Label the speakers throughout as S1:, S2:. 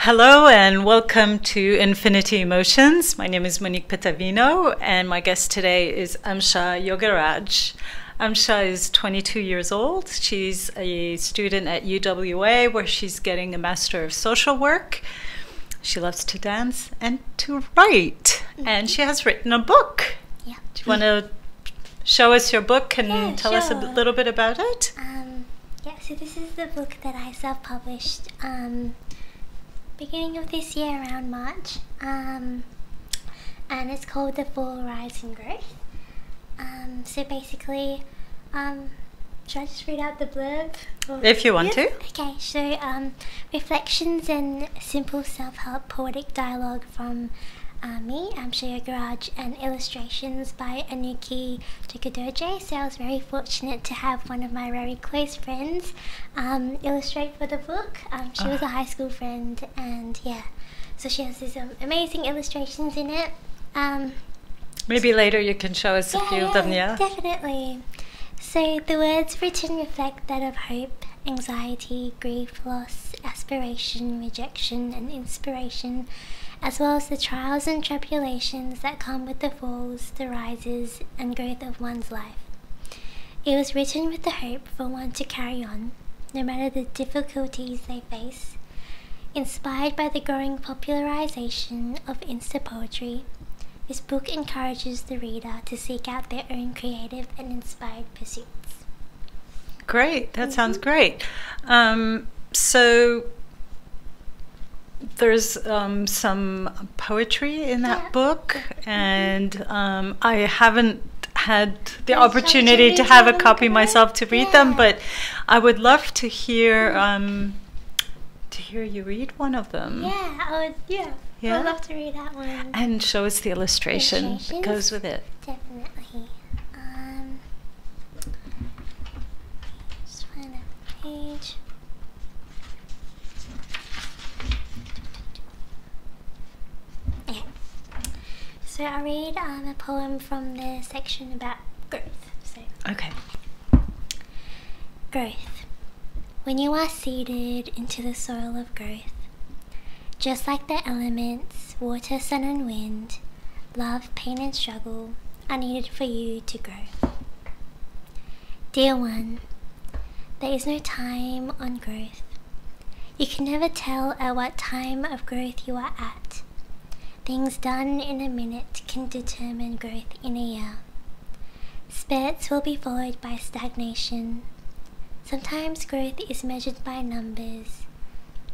S1: Hello and welcome to Infinity Emotions. My name is Monique Pattavino and my guest today is Amsha Yogaraj. Amsha is 22 years old. She's a student at UWA where she's getting a Master of Social Work. She loves to dance and to write, and she has written a book.
S2: Yeah.
S1: Do you want to show us your book and tell us a
S2: sure.
S1: little bit about it?
S2: So this is the book that I self-published beginning of this year around March, and it's called The Fall, Rise and Growth. So basically, should I just read out the blurb?
S1: If you want to.
S2: Okay, so reflections and simple self-help poetic dialogue from me, Amsha Yogaraj, and illustrations by Monique. So I was very fortunate to have one of my very close friends illustrate for the book. She was a high school friend, and yeah, so she has these amazing illustrations in it.
S1: Maybe later you can show us a few of them, yeah?
S2: Definitely. So the words written reflect that of hope, anxiety, grief, loss, aspiration, rejection, and inspiration, as well as the trials and tribulations that come with the falls, the rises, and growth of one's life. It was written with the hope for one to carry on, no matter the difficulties they face. Inspired by the growing popularization of Insta poetry, this book encourages the reader to seek out their own creative and inspired pursuits.
S1: Great, that sounds great. So there's some poetry in that book, and I haven't had the opportunity to have a copy myself to read them, but I would love to hear you read one of them.
S2: Yeah, I would. Yeah. I'd love to read that one.
S1: And show us the illustration that goes with it.
S2: Definitely. Just find a page. Okay. So I'll read a poem from the section about growth.
S1: Okay.
S2: Growth. When you are seeded into the soil of growth, just like the elements, water, sun and wind, love, pain and struggle are needed for you to grow. Dear one, there is no time on growth. You can never tell at what time of growth you are at. Things done in a minute can determine growth in a year. Spurts will be followed by stagnation. Sometimes growth is measured by numbers.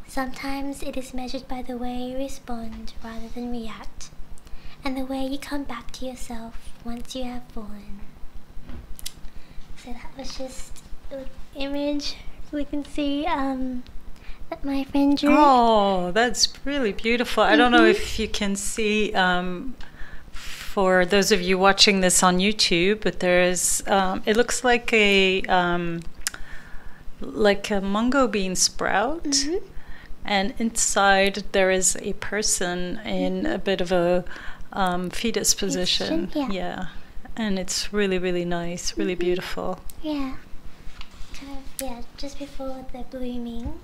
S2: Sometimes it is measured by the way you respond rather than react, and the way you come back to yourself once you have fallen. So that was just an image we can see that my friend drew.
S1: Oh, that's really beautiful. I don't know if you can see, for those of you watching this on YouTube, but there's, it looks like a mungo bean sprout. And inside there is a person in a bit of a fetus position. Yeah. And it's really, really nice, really beautiful.
S2: Yeah. Kind of, just before the blooming.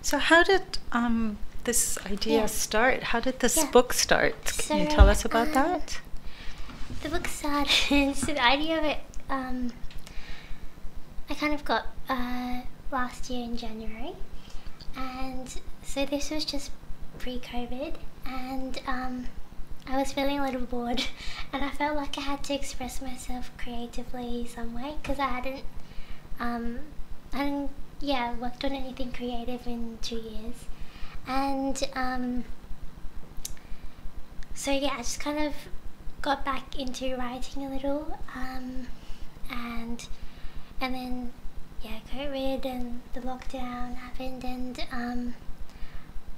S1: So how did this idea start? How did this book start? Can you tell us about that?
S2: The book started, so the idea of it, I kind of got last year in January, and so this was just pre-COVID, and I was feeling a little bored, and I felt like I had to express myself creatively some way, because I hadn't worked on anything creative in 2 years, and so I just kind of got back into writing a little, and then COVID and the lockdown happened, and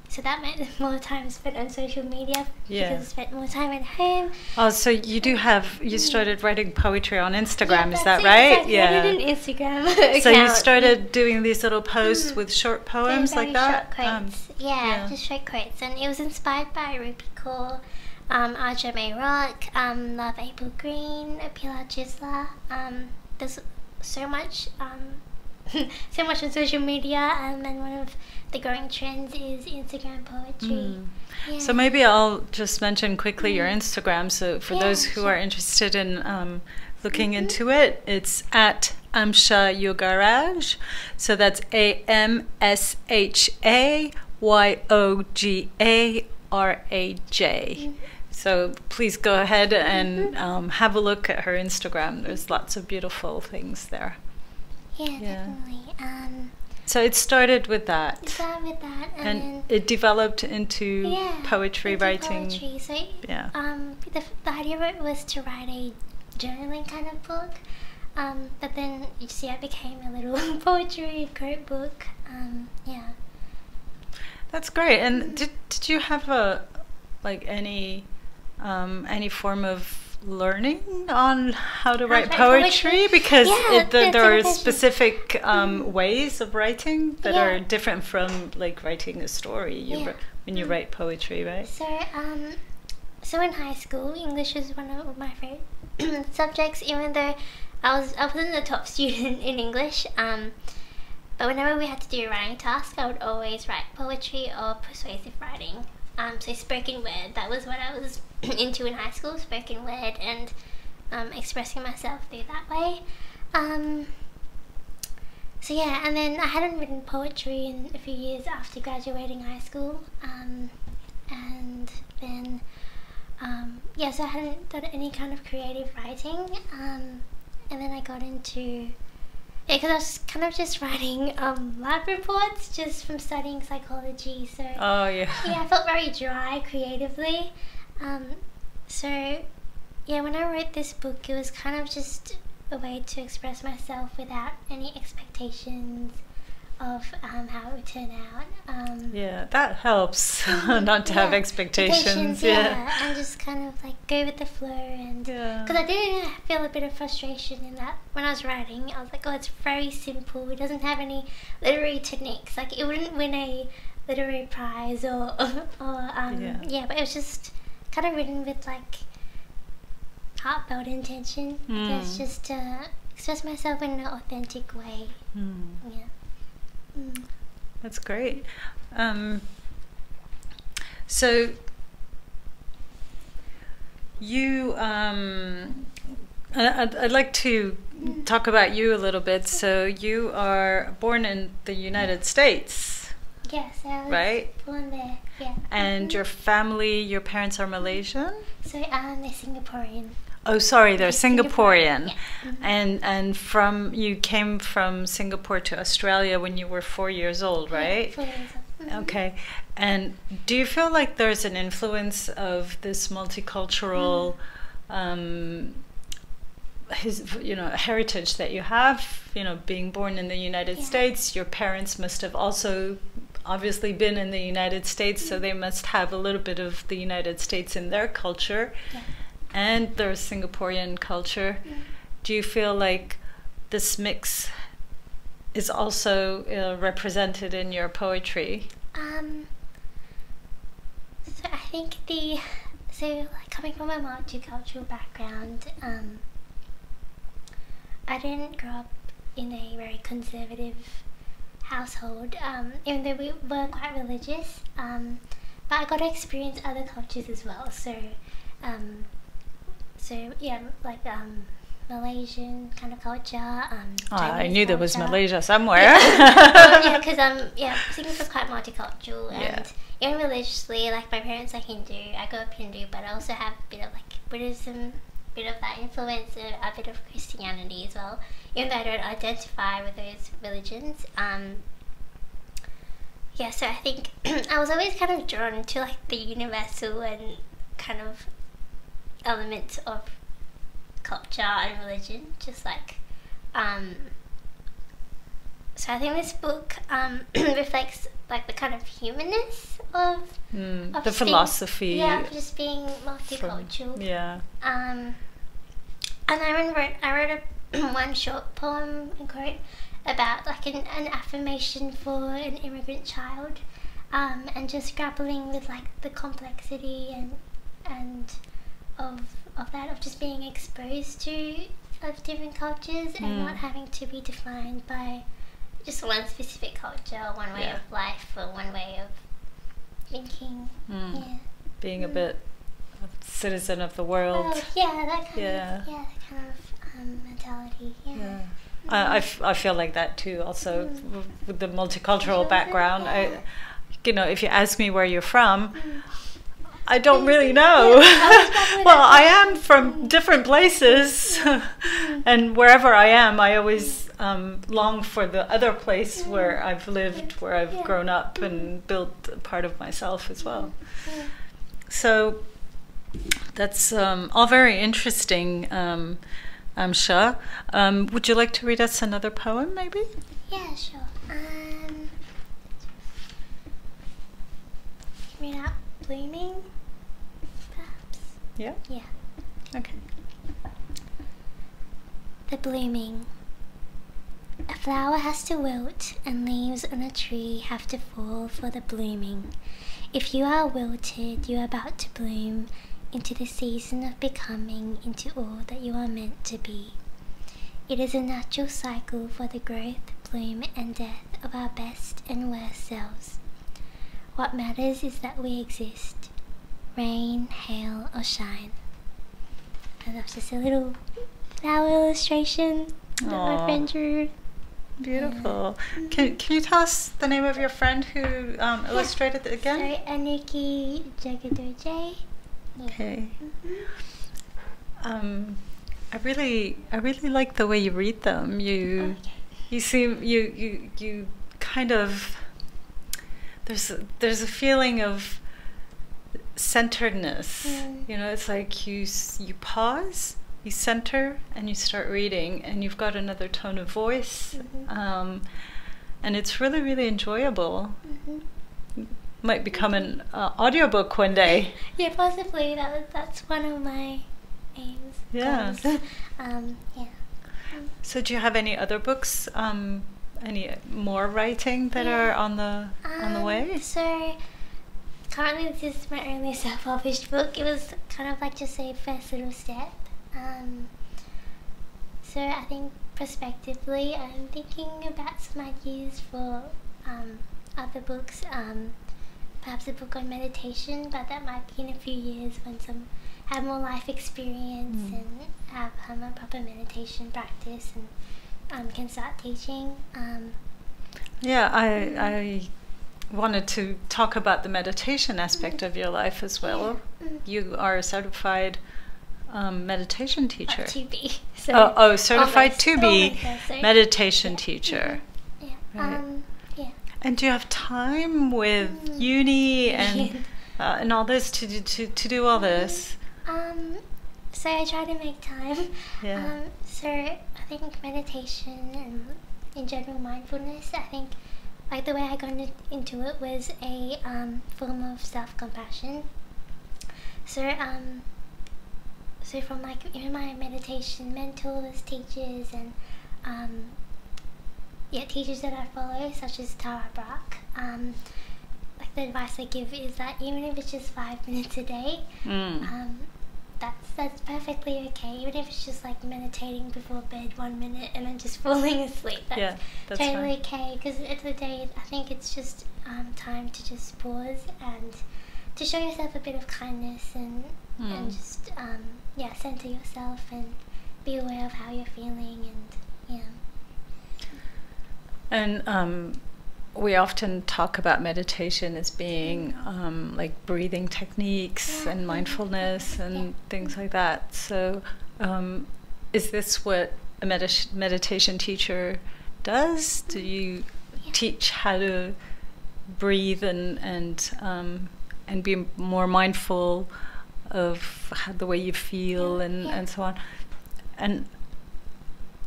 S2: so that meant more time spent on social media because I spent more time at home.
S1: Oh, so you started writing poetry on Instagram, is that right?
S2: Exactly. I did an Instagram account.
S1: So you started doing these little posts with short poems like that?
S2: Short quotes. Just short quotes, and it was inspired by Ruby Kaur, Arja May Rock, Love April Green, Pilar Gisla. There's so much so much on social media, and one of the growing trends is Instagram poetry. Yeah.
S1: So maybe I'll just mention quickly your Instagram. So for those who are interested in looking into it, it's at Amsha Yogaraj. So that's AMSHAYOGARAJ. So please go ahead and have a look at her Instagram. There's lots of beautiful things there.
S2: Yeah, definitely.
S1: So it started with that.
S2: And then
S1: it developed into poetry writing.
S2: Poetry. So the idea of it was to write a journaling kind of book. But then you see, it became a little poetry quote book.
S1: That's great. And did you have any form of learning on how to write poetry? Because there are specific ways of writing that are different from like writing a story when you write poetry, right?
S2: So in high school, English was one of my favorite subjects, even though I wasn't the top student in English. But whenever we had to do a writing task, I would always write poetry or persuasive writing. So spoken word, that was what I was into in high school, spoken word, and expressing myself through that way. And then I hadn't written poetry in a few years after graduating high school. And then, so I hadn't done any kind of creative writing. And then I got into, because I was kind of just writing lab reports just from studying psychology. So I felt very dry creatively. When I wrote this book, it was kind of just a way to express myself without any expectations of how it would turn out.
S1: That helps not to have expectations.
S2: And just kind of like go with the flow, and because I did feel a bit of frustration in that when I was writing. I was like, it's very simple. It doesn't have any literary techniques. Like it wouldn't win a literary prize but it was just kind of written with like heartfelt intention. I guess just to express myself in an authentic way.
S1: That's great. So you, I'd like to talk about you a little bit. So you are born in the United States.
S2: Yes, I was born there. Yeah.
S1: And your family, your parents are Malaysian?
S2: So they're Singaporean.
S1: Oh, sorry, they're Singaporean.
S2: Yeah.
S1: And you came from Singapore to Australia when you were 4 years old, right?
S2: 4 years old.
S1: Okay. And do you feel like there's an influence of this multicultural heritage that you have, being born in the United States? Your parents must have also obviously been in the United States, so they must have a little bit of the United States in their culture.
S2: Yeah.
S1: And there's Singaporean culture. Do you feel like this mix is also represented in your poetry?
S2: So I think coming from a multicultural background, I didn't grow up in a very conservative household, even though we were quite religious, but I got to experience other cultures as well. Malaysian kind of culture.
S1: I knew there was Malaysia somewhere.
S2: Because Singapore's quite multicultural, and even religiously, like my parents are Hindu. I grew up Hindu, but I also have a bit of like Buddhism, a bit of that influence, a bit of Christianity as well. Even though I don't identify with those religions. So I think I was always kind of drawn to like the universal and kind of elements of culture and religion, just like so I think this book reflects like the kind of humanness of
S1: the philosophy
S2: of just being multicultural. And I wrote one short poem and quote about like an affirmation for an immigrant child, and just grappling with like the complexity and of just being exposed to different cultures and not having to be defined by just one specific culture, one way of life, or one way of thinking. Yeah.
S1: Being a bit of citizen of the world.
S2: Oh, yeah, that kind of mentality. Yeah.
S1: I feel like that too. Also, with the multicultural background, if you ask me where you're from, I don't really know. Well, I am from different places, and wherever I am, I always long for the other place where I've lived, where I've grown up and built a part of myself as well. So that's all very interesting, Amsha. Would you like to read us another poem, maybe?
S2: Yeah, sure. Read out Blooming, perhaps?
S1: Yeah?
S2: Yeah.
S1: Okay.
S2: The blooming. A flower has to wilt, and leaves on a tree have to fall for the blooming. If you are wilted, you are about to bloom into the season of becoming into all that you are meant to be. It is a natural cycle for the growth, bloom, and death of our best and worst selves. What matters is that we exist, rain, hail, or shine. And that's just a little flower illustration that my friend drew.
S1: Beautiful. Can you tell us the name of your friend who illustrated it again?
S2: Sorry, Anuki Jagadoje.
S1: Okay. I really like the way you read them. You seem you kind of there's a feeling of centeredness. It's like you pause, you center, and you start reading, and you've got another tone of voice, and it's really, really enjoyable. Might become an audiobook one day.
S2: Yeah, possibly. That's one of my aims.
S1: Yeah. So do you have any other books, any more writing that are on the way?
S2: So currently this is my only self-published book. It was kind of like just a first little step. So I think prospectively I'm thinking about some ideas for other books, perhaps a book on meditation, but that might be in a few years when have more life experience and have a proper meditation practice and can start teaching.
S1: I wanted to talk about the meditation aspect of your life as well. You are a certified meditation teacher.
S2: To be.
S1: Certified to be meditation teacher.
S2: Yeah.
S1: Right. And do you have time with uni and all this to do all this?
S2: So I try to make time.
S1: Yeah.
S2: So I think meditation and in general mindfulness, I think like the way I got into it was a form of self-compassion. So from like even my meditation mentors, teachers, and teachers that I follow, such as Tara Brach, like the advice I give is that even if it's just 5 minutes a day, that's perfectly okay. Even if it's just like meditating before bed 1 minute and then just falling asleep, that's totally okay. Because at the end of the day, I think it's just time to just pause and to show yourself a bit of kindness and just center yourself and be aware of how you're feeling
S1: And we often talk about meditation as being like breathing techniques and mindfulness and things like that. So is this what a meditation teacher does? Do you teach how to breathe and be more mindful of the way you feel and so on? And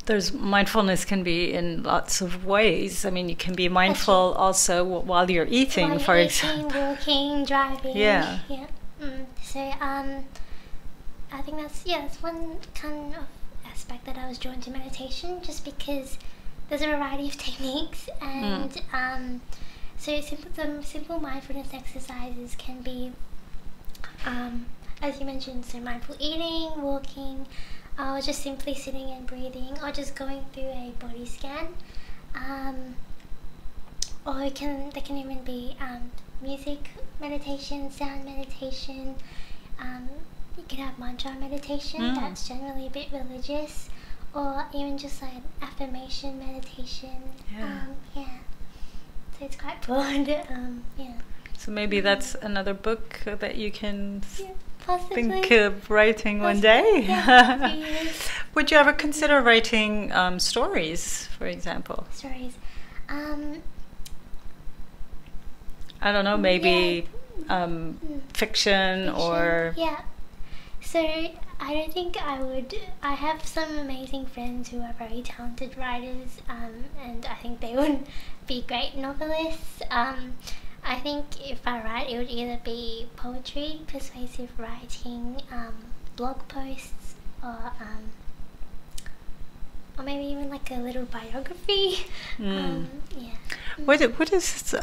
S1: there's mindfulness can be in lots of ways. I mean, you can be mindful also while you're eating, for example.
S2: Walking, driving.
S1: Yeah.
S2: So I think that's one kind of aspect that I was drawn to meditation, just because there's a variety of techniques, and so simple mindfulness exercises can be, as you mentioned, so mindful eating, walking, or just simply sitting and breathing, or just going through a body scan. or they can even be music meditation, sound meditation. You can have mantra meditation. That's generally a bit religious, or even just like affirmation meditation. Yeah. So it's quite broad. Yeah.
S1: So maybe that's another book that you can think of writing one day.
S2: Yeah,
S1: Would you ever consider writing stories, for example?
S2: Stories.
S1: I don't know, maybe fiction or...
S2: Yeah. So I don't think I would. I have some amazing friends who are very talented writers, and I think they would be great novelists. I think if I write, it would either be poetry, persuasive writing, blog posts, or maybe even like a little biography. Yeah.
S1: What does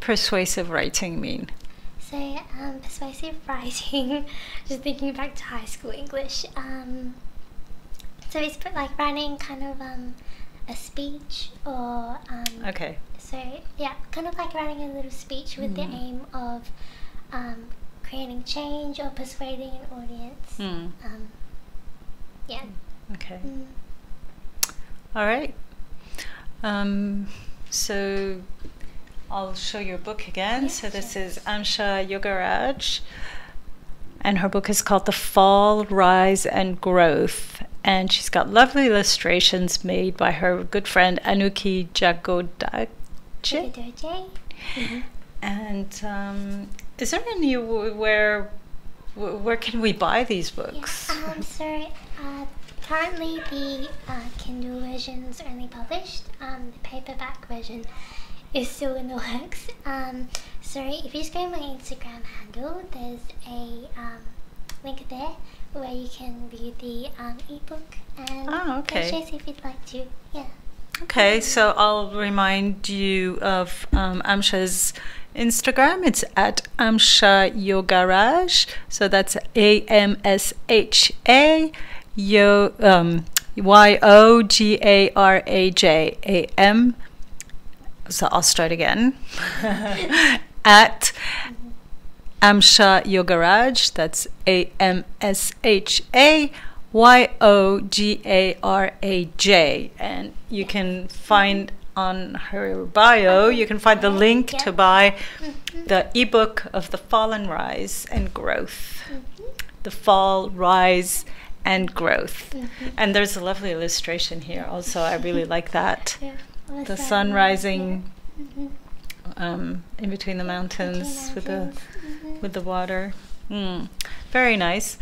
S1: persuasive writing mean?
S2: So persuasive writing, just thinking back to high school English. So it's like writing kind of a speech, or
S1: okay.
S2: So yeah, kind of like writing a little speech with the aim of creating change or persuading an audience. Yeah.
S1: Okay. All right. So I'll show your book again. Yeah, so this is Amsha Yogaraj, and her book is called The Fall, Rise and Growth. And she's got lovely illustrations made by her good friend Anuki Jagodache. And is there anywhere where can we buy these books?
S2: Yeah, so currently the Kindle version is only published. The paperback version is still in the works. So if you just go to my Instagram handle, there's a link there where you can view the ebook and purchase if you'd like to. Yeah.
S1: Okay, so I'll remind you of Amsha's Instagram. It's at Amsha Yogaraj. So that's AMSHA YOGARAJ. So I'll start again. At Amsha Yogaraj. That's AMSHA YOGARAJ. And you can find on her bio, you can find the link to buy the ebook of The Fall and Rise and Growth. The Fall, Rise and Growth. And there's a lovely illustration here also. I really like that. The sun rising in between the mountains with the water. Very nice.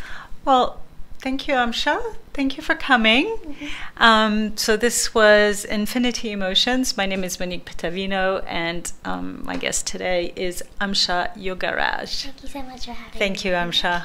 S1: Well, thank you, Amsha. Thank you for coming. So this was Infinity Emotions. My name is Monique Pattavino, and my guest today is Amsha Yogaraj.
S2: Thank you so much for having me.
S1: Thank you, Amsha.